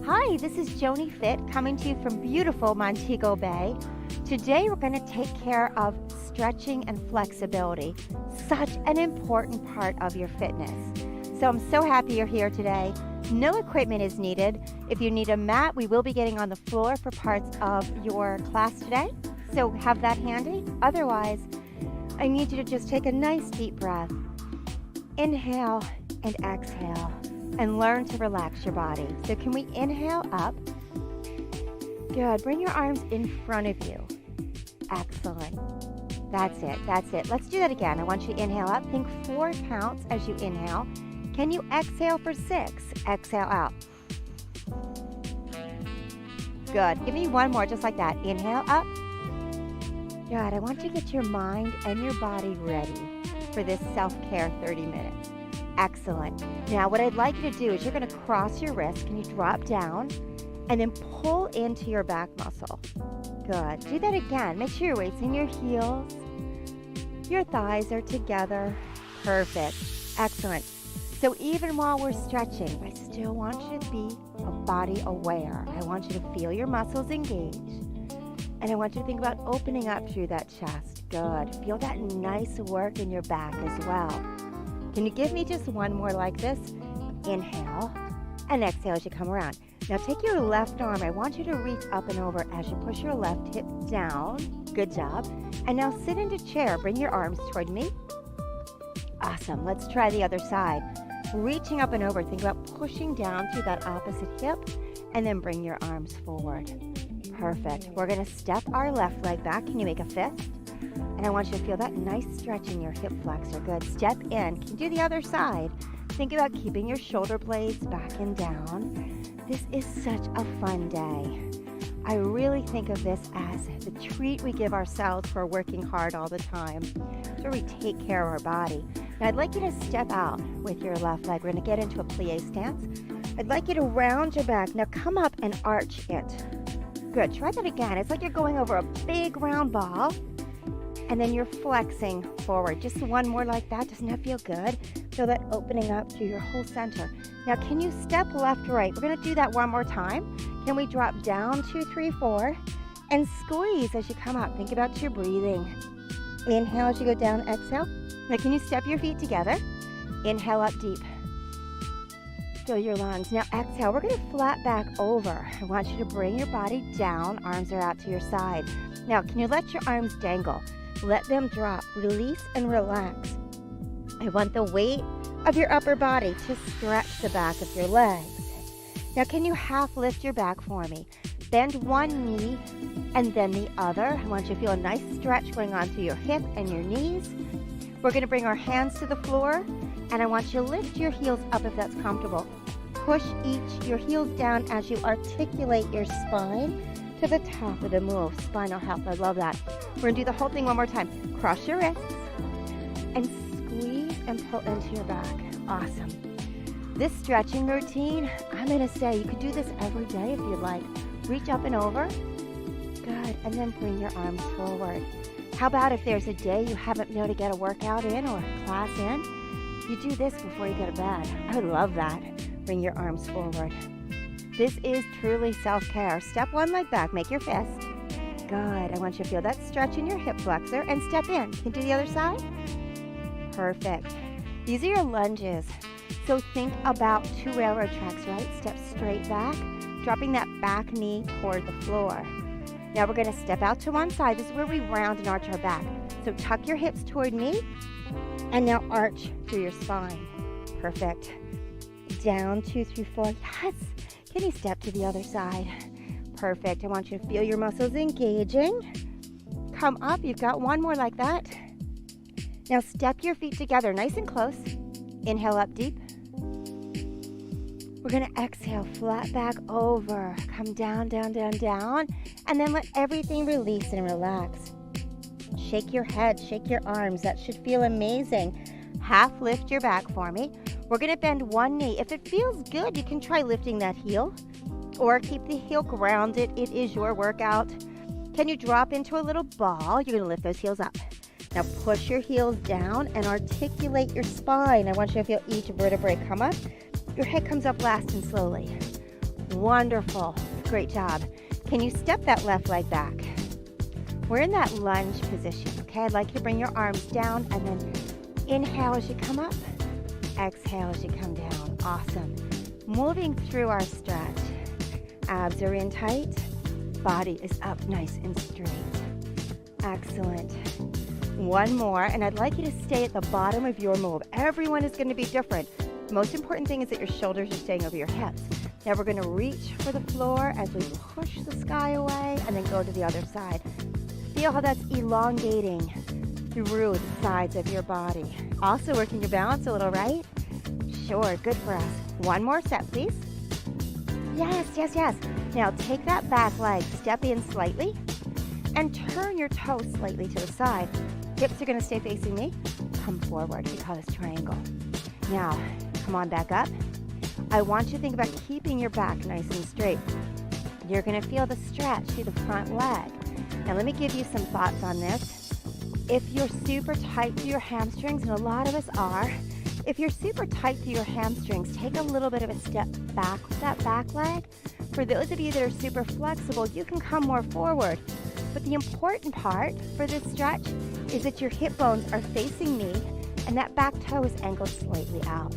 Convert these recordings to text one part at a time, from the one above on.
Hi, this is Joanie Fit coming to you from beautiful Montego Bay. Today we're going to take care of stretching and flexibility, such an important part of your fitness. So I'm so happy you're here today. No equipment is needed. If you need a mat, we will be getting on the floor for parts of your class today, so have that handy. Otherwise, I need you to just take a nice deep breath. Inhale and exhale. And learn to relax your body. So can we inhale up? Good. Bring your arms in front of you. Excellent. That's it. Let's do that again. I want you to inhale up. Think 4 counts as you inhale. Can you exhale for 6? Exhale out. Good. Give me one more just like that. Inhale up. Good. I want you to get your mind and your body ready for this self-care 30 minutes. Excellent. Now what I'd like you to do is you're going to cross your wrist. Can you drop down and then pull into your back muscle? Good. Do that again. Make sure your weight's in your heels. Your thighs are together. Perfect. Excellent. So even while we're stretching, I still want you to be body aware. I want you to feel your muscles engage. And I want you to think about opening up through that chest. Good. Feel that nice work in your back as well. Can you give me just one more like this? Inhale and exhale as you come around. Now take your left arm. I want you to reach up and over as you push your left hip down. Good job. And now sit into chair. Bring your arms toward me. Awesome. Let's try the other side. Reaching up and over. Think about pushing down through that opposite hip and then bring your arms forward. Perfect. We're going to step our left leg back. Can you make a fist? And I want you to feel that nice stretch in your hip flexor. Good. Step in. Can you do the other side? Think about keeping your shoulder blades back and down. This is such a fun day. I really think of this as the treat we give ourselves for working hard all the time. It's where we take care of our body. Now I'd like you to step out with your left leg. We're going to get into a plie stance. I'd like you to round your back. Now come up and arch it. Good. Try that again. It's like you're going over a big round ball. And then you're flexing forward. Just one more like that. Doesn't that feel good? Feel that opening up through your whole center. Now, can you step left, right? We're going to do that one more time. Can we drop down 2, 3, 4 and squeeze as you come up? Think about your breathing. Inhale as you go down, exhale. Now, can you step your feet together? Inhale up deep. Fill your lungs. Now, exhale. We're going to flat back over. I want you to bring your body down. Arms are out to your side. Now, can you let your arms dangle? Let them drop. Release and relax. I want the weight of your upper body to stretch the back of your legs. Now, can you half lift your back for me? Bend one knee and then the other. I want you to feel a nice stretch going on through your hip and your knees. We're going to bring our hands to the floor, and I want you to lift your heels up if that's comfortable. Push your heels down as you articulate your spine to the top of the move. Spinal health, I love that. We're going to do the whole thing one more time. Cross your wrists and squeeze and pull into your back. Awesome. This stretching routine, I'm going to say you could do this every day if you'd like. Reach up and over. Good. And then bring your arms forward. How about if there's a day you haven't been able to get a workout in or a class in? You do this before you go to bed. I would love that. Bring your arms forward. This is truly self-care. Step one, leg back. Make your fist. Good. I want you to feel that stretch in your hip flexor and step in. Can you do the other side? Perfect. These are your lunges. So think about 2 railroad tracks, right? Step straight back, dropping that back knee toward the floor. Now we're going to step out to one side. This is where we round and arch our back. So tuck your hips toward me and now arch through your spine. Perfect. Down, 2, 3, 4. Yes. Can you step to the other side? Perfect. I want you to feel your muscles engaging. Come up. You've got one more like that. Now step your feet together nice and close. Inhale up deep. We're going to exhale, flat back over. Come down, down, down, down. And then let everything release and relax. Shake your head, shake your arms. That should feel amazing. Half lift your back for me. We're going to bend one knee. If it feels good, you can try lifting that heel or keep the heel grounded. It is your workout. Can you drop into a little ball? You're going to lift those heels up. Now push your heels down and articulate your spine. I want you to feel each vertebrae come up. Your head comes up last and slowly. Wonderful. Great job. Can you step that left leg back? We're in that lunge position, okay? I'd like you to bring your arms down and then inhale as you come up. Exhale as you come down. Awesome. Moving through our stretch. Abs are in tight. Body is up nice and straight. Excellent. One more, and I'd like you to stay at the bottom of your move. Everyone is going to be different. The most important thing is that your shoulders are staying over your hips. Now we're going to reach for the floor as we push the sky away and then go to the other side. Feel how that's elongating through the sides of your body. Also working your balance a little, right? Sure, good for us. One more set, please. Yes, yes, yes. Now take that back leg, step in slightly, and turn your toes slightly to the side. Hips are going to stay facing me. Come forward. We call this triangle. Now, come on back up. I want you to think about keeping your back nice and straight. You're going to feel the stretch through the front leg. Now, let me give you some thoughts on this. If you're super tight to your hamstrings, and a lot of us are, if you're super tight to your hamstrings, take a little bit of a step back with that back leg. For those of you that are super flexible, you can come more forward. But the important part for this stretch is that your hip bones are facing me and that back toe is angled slightly out.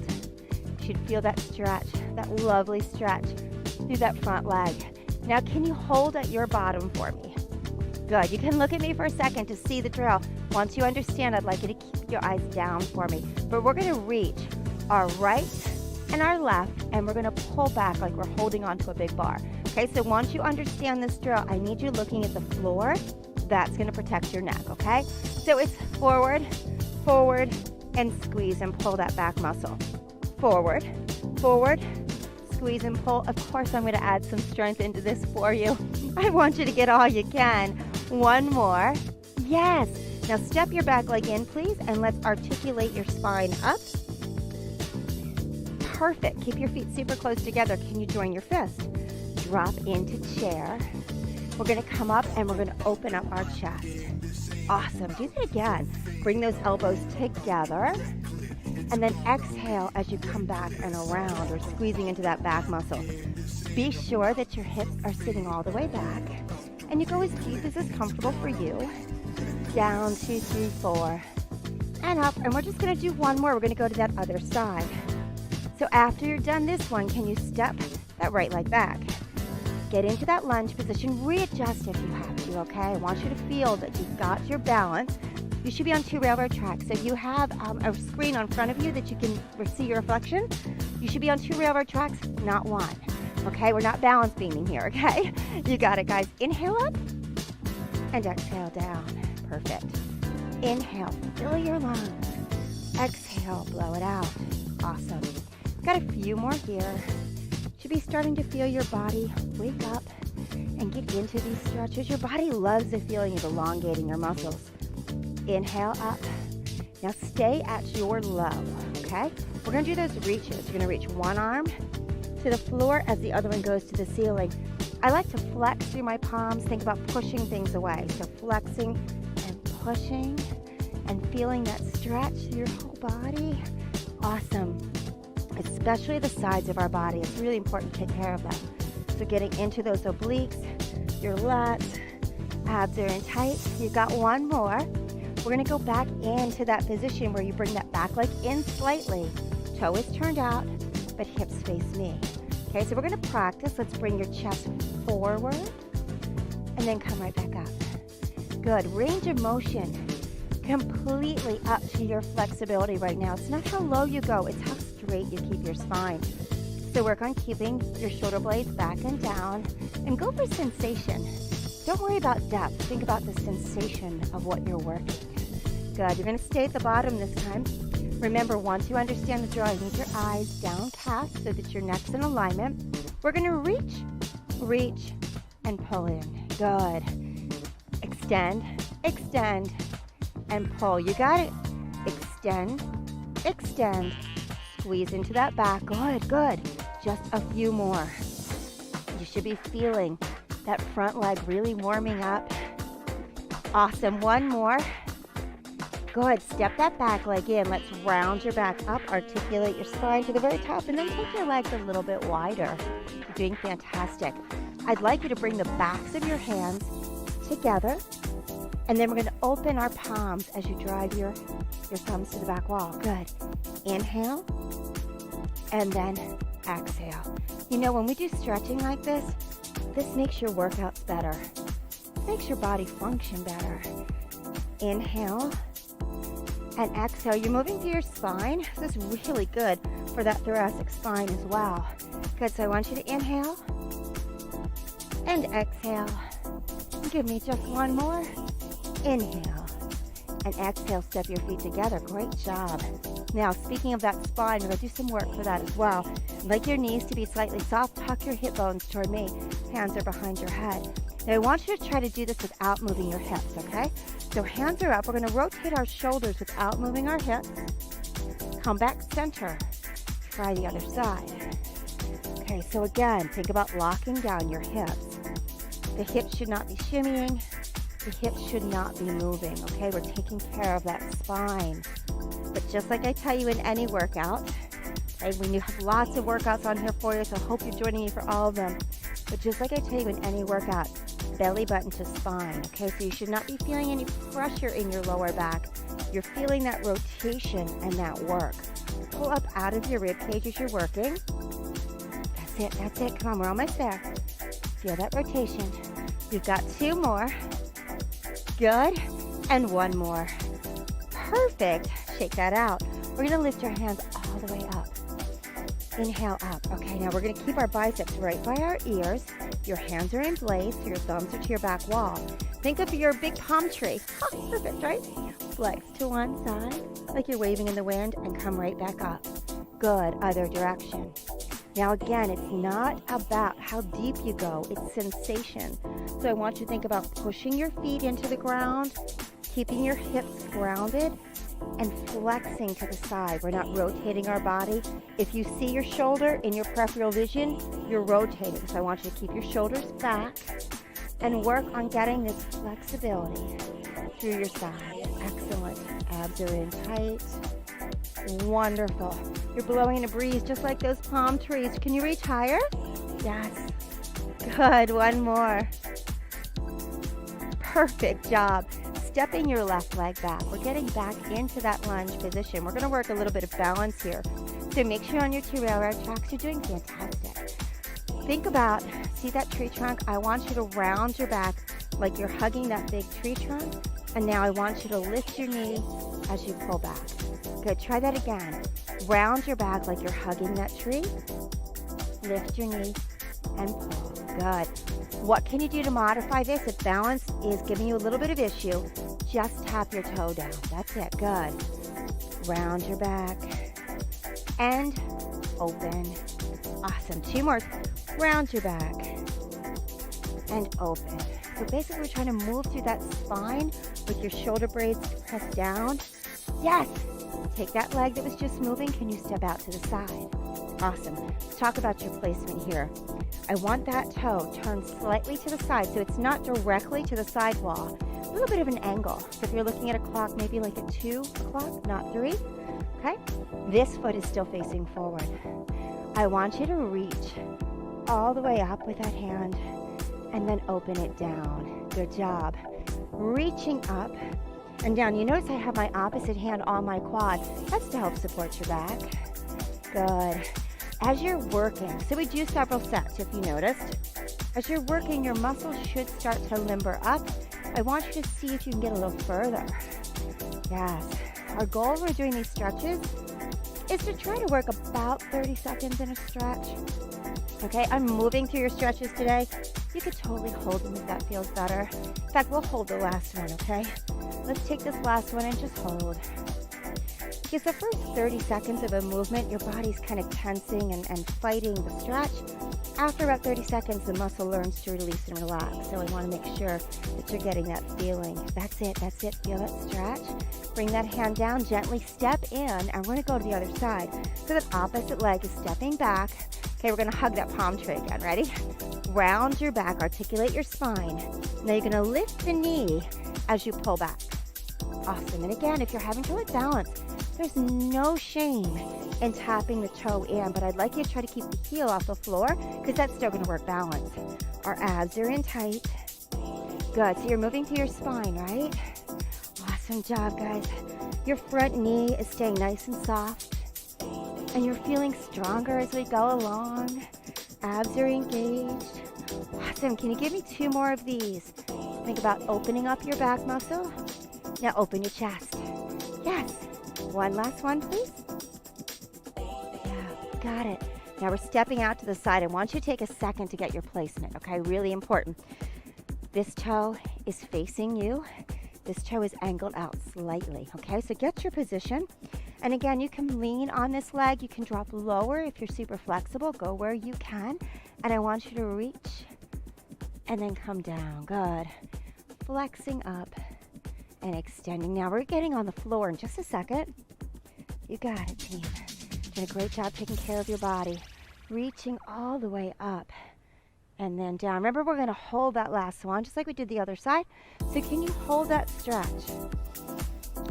You should feel that stretch, that lovely stretch through that front leg. Now, can you hold at your bottom for me? Good. You can look at me for a second to see the drill. Once you understand, I'd like you to keep your eyes down for me. But we're going to reach our right and our left, and we're going to pull back like we're holding onto a big bar. Okay, so once you understand this drill, I need you looking at the floor. That's going to protect your neck, okay? So it's forward, forward, and squeeze and pull that back muscle. Forward, forward, squeeze and pull. Of course, I'm going to add some strength into this for you. I want you to get all you can. One more. Yes. Now step your back leg in, please, and let's articulate your spine up. Perfect. Keep your feet super close together. Can you join your fist? Drop into chair. We're going to come up and we're going to open up our chest. Awesome. Do that again. Bring those elbows together. And then exhale as you come back and around or squeezing into that back muscle. Be sure that your hips are sitting all the way back. And you go as deep as is comfortable for you. Down, 2, 3, 4. And up. And we're just going to do one more. We're going to go to that other side. So after you're done this one, can you step that right leg back? Get into that lunge position. Readjust if you have to, okay? I want you to feel that you've got your balance. You should be on 2 railroad tracks. If you have a screen on front of you that you can see your reflection, you should be on 2 railroad tracks, not 1. Okay? We're not balance beaming here, okay? You got it, guys. Inhale up and exhale down. Perfect. Inhale, fill your lungs. Exhale, blow it out. Awesome. Got a few more here. Should be starting to feel your body wake up and get into these stretches. Your body loves the feeling of elongating your muscles. Inhale up. Now stay at your low, okay? We're going to do those reaches. You're going to reach one arm to the floor as the other one goes to the ceiling. I like to flex through my palms. Think about pushing things away. So flexing and pushing and feeling that stretch through your whole body. Awesome. Especially the sides of our body. It's really important to take care of them. So getting into those obliques, your lats, abs are in tight. You've got one more. We're going to go back into that position where you bring that back leg in slightly. Toe is turned out, but hips face me. Okay, so we're going to practice. Let's bring your chest forward and then come right back up. Good. Range of motion completely up to your flexibility right now. It's not how low you go. It's how straight you keep your spine. So work on keeping your shoulder blades back and down and go for sensation. Don't worry about depth. Think about the sensation of what you're working. Good. You're going to stay at the bottom this time. Remember, once you understand the drill, you need your eyes downcast so that your neck's in alignment. We're going to reach, and pull in. Good. Extend, and pull. You got it. Extend, squeeze into that back. Good. Just a few more. You should be feeling that front leg really warming up. Awesome. One more. Good. Step that back leg in. Let's round your back up, articulate your spine to the very top, and then take your legs a little bit wider. You're doing fantastic. I'd like you to bring the backs of your hands together, and then we're going to open our palms as you drive your thumbs to the back wall. Good. Inhale, and then exhale. You know, when we do stretching like this makes your workouts better. It makes your body function better. Inhale and exhale. You're moving through your spine. This is really good for that thoracic spine as well. Good, so I want you to inhale and exhale. Give me just one more. Inhale and exhale. Step your feet together. Great job. Now, speaking of that spine, we're going to do some work for that as well. I'd like your knees to be slightly soft. Tuck your hip bones toward me. Hands are behind your head. Now, I want you to try to do this without moving your hips, okay? So hands are up. We're going to rotate our shoulders without moving our hips. Come back center. Try the other side. Okay, so again, think about locking down your hips. The hips should not be shimmying. The hips should not be moving, okay? We're taking care of that spine. But just like I tell you in any workout, okay, we have lots of workouts on here for you, so I hope you're joining me for all of them. But just like I tell you in any workout, belly button to spine, okay? So you should not be feeling any pressure in your lower back. You're feeling that rotation and that work. Pull up out of your rib cage as you're working. That's it. Come on, we're almost there. Feel that rotation. You've got two more. Good. And one more. Perfect. Shake that out. We're going to lift your hands all the way up. Inhale up. Okay, now we're going to keep our biceps right by our ears. Your hands are in place, so your thumbs are to your back wall. Think of your big palm tree. Oh, perfect, right? Flex to one side, like you're waving in the wind, and come right back up. Good. Other direction. Now again, it's not about how deep you go, it's sensation. So I want you to think about pushing your feet into the ground, keeping your hips grounded, and flexing to the side. We're not rotating our body. If you see your shoulder in your peripheral vision, you're rotating. So I want you to keep your shoulders back and work on getting this flexibility through your side. Excellent. Abs are in tight. Wonderful. You're blowing in a breeze just like those palm trees. Can you reach higher? Yes. Good. One more. Perfect job. Stepping your left leg back. We're getting back into that lunge position. We're going to work a little bit of balance here. So make sure on your two railroad tracks, you're doing fantastic. Think about, see that tree trunk? I want you to round your back like you're hugging that big tree trunk. And now I want you to lift your knee as you pull back. Good. Try that again. Round your back like you're hugging that tree. Lift your knee and pull. Good. What can you do to modify this? If balance is giving you a little bit of issue, just tap your toe down. That's it. Good. Round your back and open. Awesome. Two more. Round your back and open. So basically we're trying to move through that spine with your shoulder blades pressed down. Yes. Take that leg that was just moving. Can you step out to the side? Awesome. Let's talk about your placement here. I want that toe turned slightly to the side so it's not directly to the sidewall. A little bit of an angle. So if you're looking at a clock, maybe like a 2 o'clock, not 3. Okay? This foot is still facing forward. I want you to reach all the way up with that hand and then open it down. Good job. Reaching up and down. You notice I have my opposite hand on my quad. That's to help support your back. Good. As you're working, so we do several sets if you noticed. As you're working, your muscles should start to limber up. I want you to see if you can get a little further. Yes. Our goal when we're doing these stretches is to try to work about 30 seconds in a stretch. Okay, I'm moving through your stretches today. You could totally hold them if that feels better. In fact, we'll hold the last one, okay? Let's take this last one and just hold. Because the first 30 seconds of a movement, your body's kind of tensing and fighting the stretch. After about 30 seconds, the muscle learns to release and relax. So I want to make sure that you're getting that feeling. That's it. Feel that stretch. Bring that hand down, gently step in, and we're going to go to the other side. So that opposite leg is stepping back. Okay, we're going to hug that palm tree again. Ready? Round your back, articulate your spine. Now you're going to lift the knee as you pull back. Awesome. And again, if you're having trouble with balance, there's no shame in tapping the toe in, but I'd like you to try to keep the heel off the floor because that's still going to work balance. Our abs are in tight. Good. So you're moving through your spine, right? Awesome job, guys. Your front knee is staying nice and soft, and you're feeling stronger as we go along. Abs are engaged. Awesome. Can you give me 2 more of these? Think about opening up your back muscle. Now open your chest. Yes. One last one, please. Yeah, got it. Now we're stepping out to the side. I want you to take a second to get your placement, okay? Really important. This toe is facing you. This toe is angled out slightly, okay? So get your position. And again, you can lean on this leg. You can drop lower if you're super flexible. Go where you can. And I want you to reach and then come down. Good. Flexing up and extending. Now we're getting on the floor in just a second. You got it, team. Did a great job taking care of your body. Reaching all the way up and then down. Remember, we're going to hold that last one just like we did the other side. So can you hold that stretch?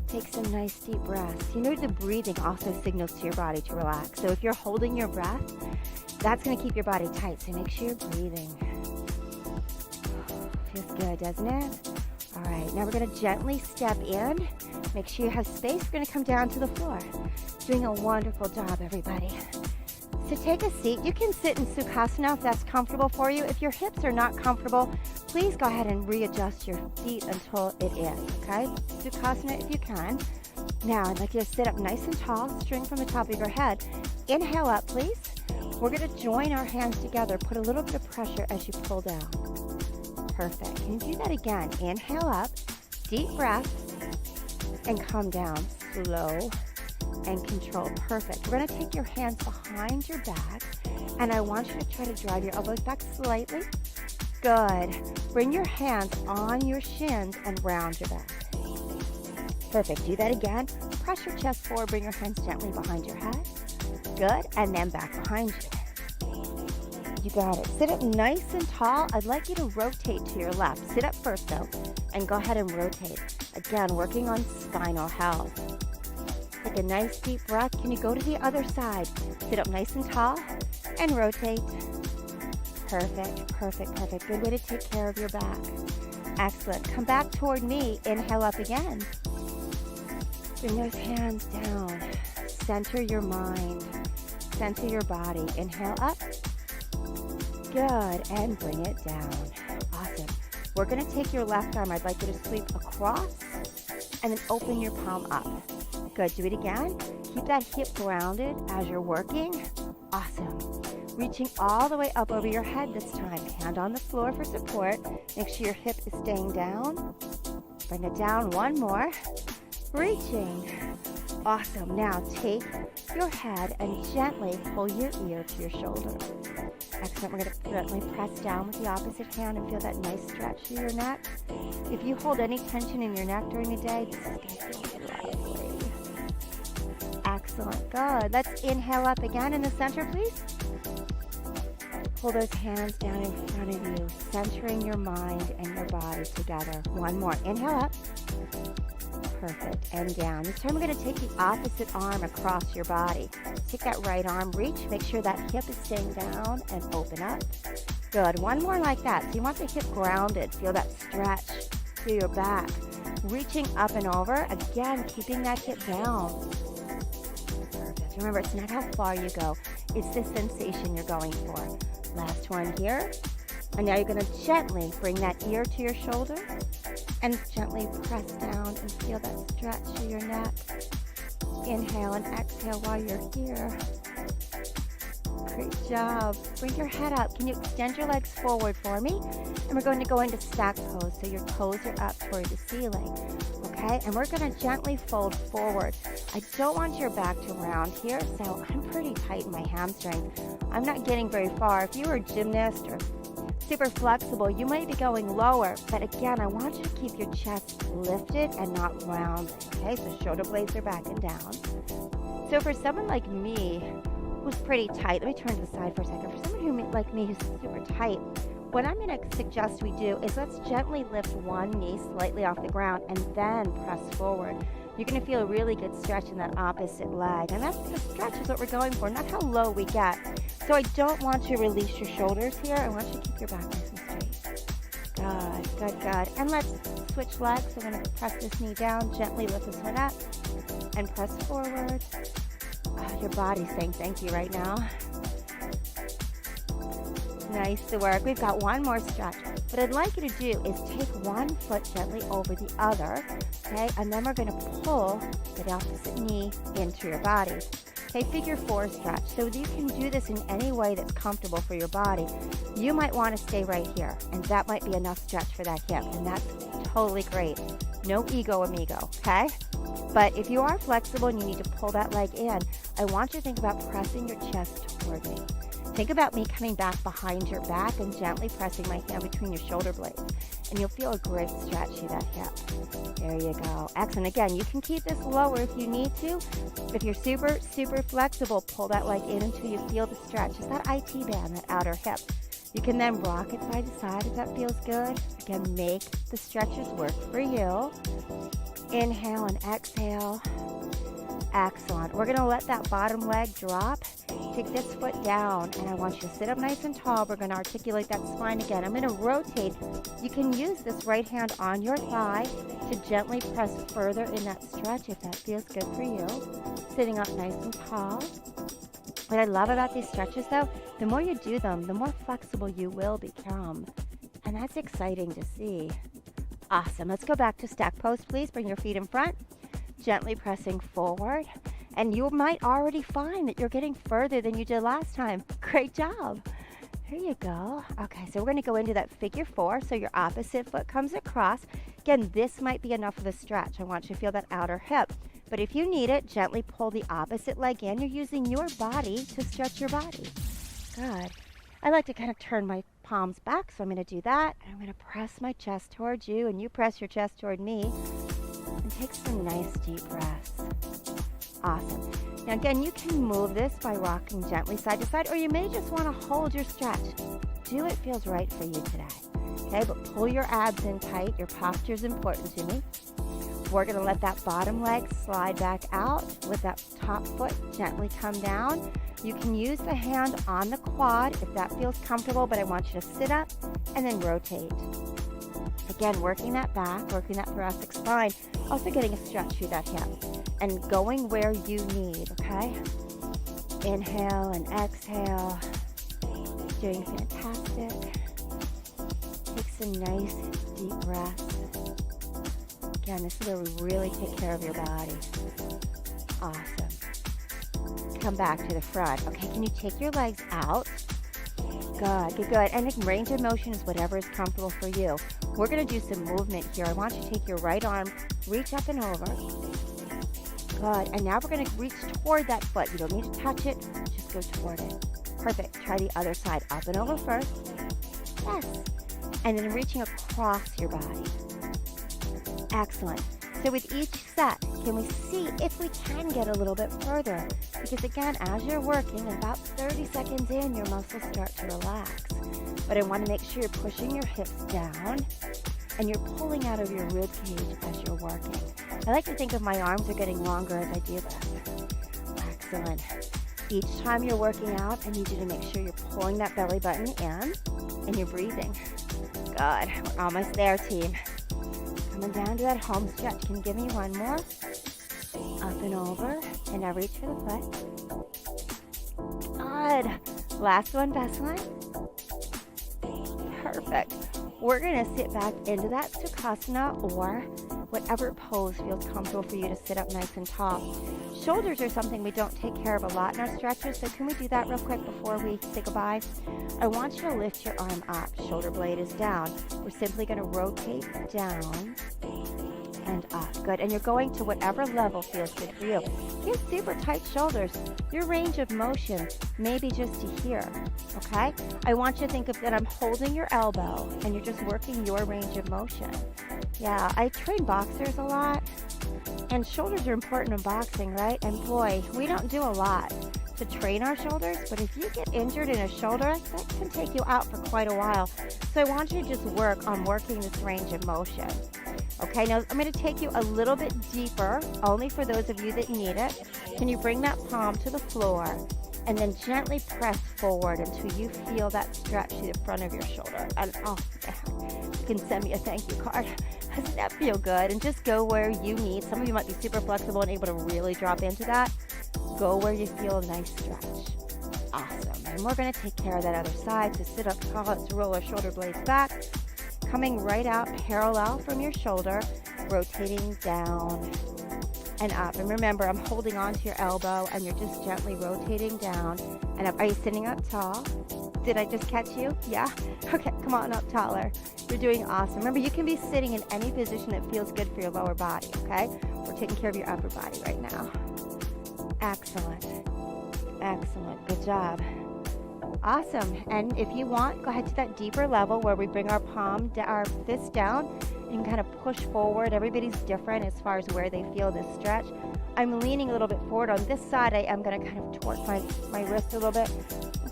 Take some nice deep breaths. You know, the breathing also signals to your body to relax. So if you're holding your breath, that's going to keep your body tight. So make sure you're breathing. Feels good, doesn't it? All right, now we're going to gently step in. Make sure you have space. We're going to come down to the floor. Doing a wonderful job, everybody. So take a seat. You can sit in Sukhasana if that's comfortable for you. If your hips are not comfortable, please go ahead and readjust your feet until it is, okay? Sukhasana if you can. Now, I'd like you to sit up nice and tall, string from the top of your head. Inhale up, please. We're going to join our hands together. Put a little bit of pressure as you pull down. Perfect. Can you do that again? Inhale up, deep breath, and come down. Slow and control. Perfect. We're going to take your hands behind your back, and I want you to try to drive your elbows back slightly. Good. Bring your hands on your shins and round your back. Perfect. Do that again. Press your chest forward. Bring your hands gently behind your head. Good. And then back behind you. You got it. Sit up nice and tall. I'd like you to rotate to your left. Sit up first, though, and go ahead and rotate. Again, working on spinal health. Take a nice deep breath. Can you go to the other side? Sit up nice and tall and rotate. Perfect, perfect, perfect. Good way to take care of your back. Excellent. Come back toward me. Inhale up again. Bring those hands down. Center your mind. Center your body. Inhale up. Good. And bring it down. Awesome. We're going to take your left arm. I'd like you to sweep across and then open your palm up. Good. Do it again. Keep that hip grounded as you're working. Awesome. Reaching all the way up over your head this time. Hand on the floor for support. Make sure your hip is staying down. Bring it down. One more. Reaching. Awesome. Now take your head and gently pull your ear to your shoulder. Excellent. We're going to gently press down with the opposite hand and feel that nice stretch through your neck. If you hold any tension in your neck during the day, this is going to feel lovely. Excellent. Good. Let's inhale up again in the center, please. Pull those hands down in front of you, centering your mind and your body together. One more. Inhale up. Perfect. And down. This time we're going to take the opposite arm across your body. Take that right arm, reach. Make sure that hip is staying down and open up. Good. One more like that. So you want the hip grounded. Feel that stretch through your back. Reaching up and over. Again, keeping that hip down. Perfect. Remember, it's not how far you go. It's the sensation you're going for. Last one here. And now you're going to gently bring that ear to your shoulder and gently press down and feel that stretch through your neck. Inhale and exhale while you're here. Great job. Bring your head up. Can you extend your legs forward for me? And we're going to go into stack pose. So your toes are up toward the ceiling. Okay? And we're going to gently fold forward. I don't want your back to round here, so I'm pretty tight in my hamstring. I'm not getting very far. If you were a gymnast or super flexible, you might be going lower. But again, I want you to keep your chest lifted and not rounded. Okay? So shoulder blades are back and down. So for someone like me, who's pretty tight, let me turn to the side for a second. For someone like me who's super tight, what I'm going to suggest we do is let's gently lift one knee slightly off the ground and then press forward. You're going to feel a really good stretch in that opposite leg. And that's the stretch is what we're going for, not how low we get. So I don't want you to release your shoulders here. I want you to keep your back nice and straight. Good, good, good. And let's switch legs. So we're going to press this knee down, gently lift this one up, and press forward. Your body's saying thank you right now. Nice to work. We've got one more stretch. What I'd like you to do is take one foot gently over the other, okay? And then we're going to pull the opposite knee into your body. Okay, figure 4 stretch. So you can do this in any way that's comfortable for your body. You might want to stay right here, and that might be enough stretch for that hip, and that's totally great. No ego amigo, okay? But if you are flexible and you need to pull that leg in, I want you to think about pressing your chest toward me. Think about me coming back behind your back and gently pressing my hand between your shoulder blades. And you'll feel a great stretch through that hip. There you go. Excellent. Again, you can keep this lower if you need to. If you're super, super flexible, pull that leg in until you feel the stretch. It's that IT band, that outer hip. You can then rock it side to side if that feels good. Again, make the stretches work for you. Inhale and exhale. Excellent. We're going to let that bottom leg drop. Take this foot down, and I want you to sit up nice and tall. We're going to articulate that spine again. I'm going to rotate. You can use this right hand on your thigh to gently press further in that stretch if that feels good for you. Sitting up nice and tall. What I love about these stretches, though, the more you do them, the more flexible you will become. And that's exciting to see. Awesome. Let's go back to stack pose, please. Bring your feet in front. Gently pressing forward. And you might already find that you're getting further than you did last time. Great job. There you go. Okay, so we're going to go into that figure 4. So your opposite foot comes across. Again, this might be enough of a stretch. I want you to feel that outer hip. But if you need it, gently pull the opposite leg in. You're using your body to stretch your body. Good. I like to kind of turn my palms back, so I'm going to do that. I'm going to press my chest towards you, and you press your chest toward me. And take some nice deep breaths. Awesome. Now again, you can move this by rocking gently side to side, or you may just want to hold your stretch. Do what feels right for you today. Okay, but pull your abs in tight. Your posture is important to me. We're going to let that bottom leg slide back out with that top foot gently come down. You can use the hand on the quad if that feels comfortable, but I want you to sit up and then rotate. Again, working that back, working that thoracic spine, also getting a stretch through that hip and going where you need, okay? Inhale and exhale. Doing fantastic. Take some nice deep breaths. Again, this is where we really take care of your body. Awesome. Come back to the front. Okay, can you take your legs out? Good, good, good. And range of motion is whatever is comfortable for you. We're going to do some movement here. I want you to take your right arm, reach up and over. Good. And now we're going to reach toward that foot. You don't need to touch it. Just go toward it. Perfect. Try the other side. Up and over first. Yes. And then reaching across your body. Excellent. So with each set, can we see if we can get a little bit further? Because again, as you're working, about 30 seconds in, your muscles start to relax. But I want to make sure you're pushing your hips down and you're pulling out of your rib cage as you're working. I like to think of my arms are getting longer as I do this. Excellent. Each time you're working out, I need you to make sure you're pulling that belly button in and you're breathing. Good. We're almost there, team. Coming down to that home stretch. Can you give me one more? Up and over. And now reach for the foot. Good. Last one, best one. Perfect. We're going to sit back into that Sukhasana or whatever pose feels comfortable for you to sit up nice and tall. Shoulders are something we don't take care of a lot in our stretches, so can we do that real quick before we say goodbye? I want you to lift your arm up. Shoulder blade is down. We're simply going to rotate down and up. Good. And you're going to whatever level feels good for you. If you have super tight shoulders, your range of motion may be just to here. Okay? I want you to think of that I'm holding your elbow and you're just working your range of motion. Yeah, I train boxers a lot. And shoulders are important in boxing, right? And boy, we don't do a lot. to train our shoulders, but if you get injured in a shoulder, that can take you out for quite a while. So I want you to just work on working this range of motion. Okay, now I'm going to take you a little bit deeper, only for those of you that need it. Can you bring that palm to the floor and then gently press forward until you feel that stretch to the front of your shoulder? And oh, man, you can send me a thank you card. Doesn't that feel good? And just go where you need. Some of you might be super flexible and able to really drop into that. Go where you feel a nice stretch. Awesome. And we're going to take care of that other side. So sit up tall. Let's roll our shoulder blades back. Coming right out parallel from your shoulder, rotating down and up. And remember, I'm holding onto your elbow and you're just gently rotating down and up. Are you sitting up tall? Did I just catch you? Yeah? Okay, come on up taller. You're doing awesome. Remember, you can be sitting in any position that feels good for your lower body, okay? We're taking care of your upper body right now. Excellent. Excellent. Good job. Awesome. And if you want, go ahead to that deeper level where we bring our our fist down and kind of push forward. Everybody's different as far as where they feel this stretch. I'm leaning a little bit forward. On this side, I am going to kind of torque my wrist a little bit.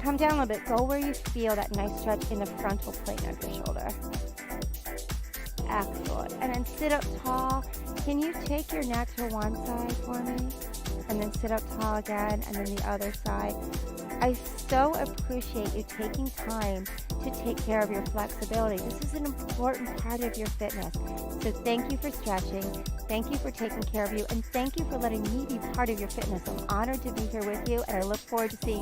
Come down a little bit. Go where you feel that nice stretch in the frontal plane of your shoulder. Excellent. And then sit up tall. Can you take your neck to one side for me? And then sit up tall again, and then the other side. I so appreciate you taking time to take care of your flexibility. This is an important part of your fitness. So thank you for stretching. Thank you for taking care of you. And thank you for letting me be part of your fitness. I'm honored to be here with you, and I look forward to seeing you